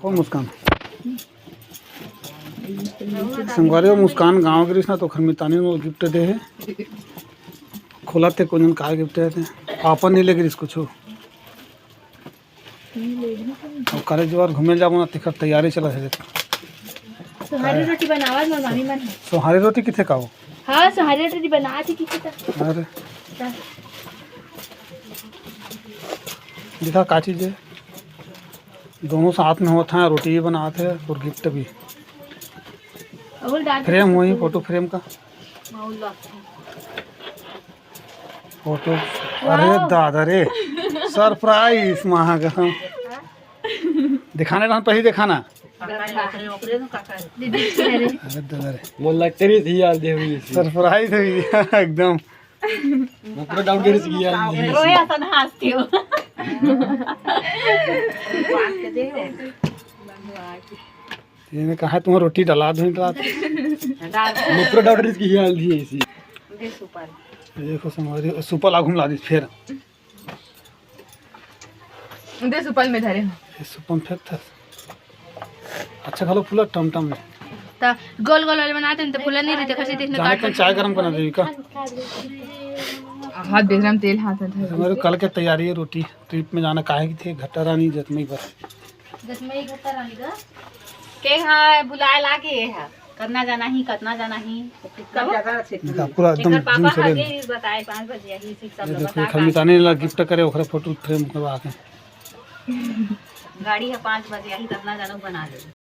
कौन मुस्कान संगवारी वो मुस्कान गाँव गिरीस ना तो खरमितानी वो गिफ्ट दे है खोला थे कौन का गिफ्ट है पापा नहीं ले गिरीस कुछ और कॉलेज बार घूमे जाबो ना तिखर तैयारी चला है सोहारी रोटी बनावत मोर मामी मन सोहारी रोटी किथे का हो हां सोहारी रोटी बना थी किसी का अरे दिखा का चीज है दोनों साथ में होता है रोटी भी बनाते हैं और गिफ्ट भी और डाल फ्रेम हुई फोटो फ्रेम का फोटो अरे दादा रे सरप्राइज महा का दिखाने रहा पहले दिखाना दीदी अरे दादा रे मोल लगते रही थी यार देवी सरप्राइज हुई एकदम पूरा डाउन कर सी यार रोया सन हंसती हो ये कहा तुम रोटी डला दो रात पूरा डाउन कर सी यार दी ऐसी देखो समझ सुपर ला घूम ला दी फिर दे सुपल में धरे ये सुपर फेंक था अच्छा खालो फूला टमटम में ता गोल गोल वाले बनाते हैं तो फूला नहीं रहते कैसे देखने जाने कल चाय गरम करना देवी का हाथ बेगरम तेल हाथ में धरे हमारे कल के तैयारी है रोटी ट्रिप में जाना काहे की थे घट्टा रानी जतमई बस दसमई घट्टा रानी का के हां बुलाए लागे है करना जाना ही कतना जाना ही देखा पूरा एकदम पापा जूम से आगे ही बताए 5 बजे यही सब लोग देखो खलमिताने ला गिफ्ट करे ओकरे फोटो फ्रेम करवा के गाड़ी है 5 बजे यही करना जाना बना दे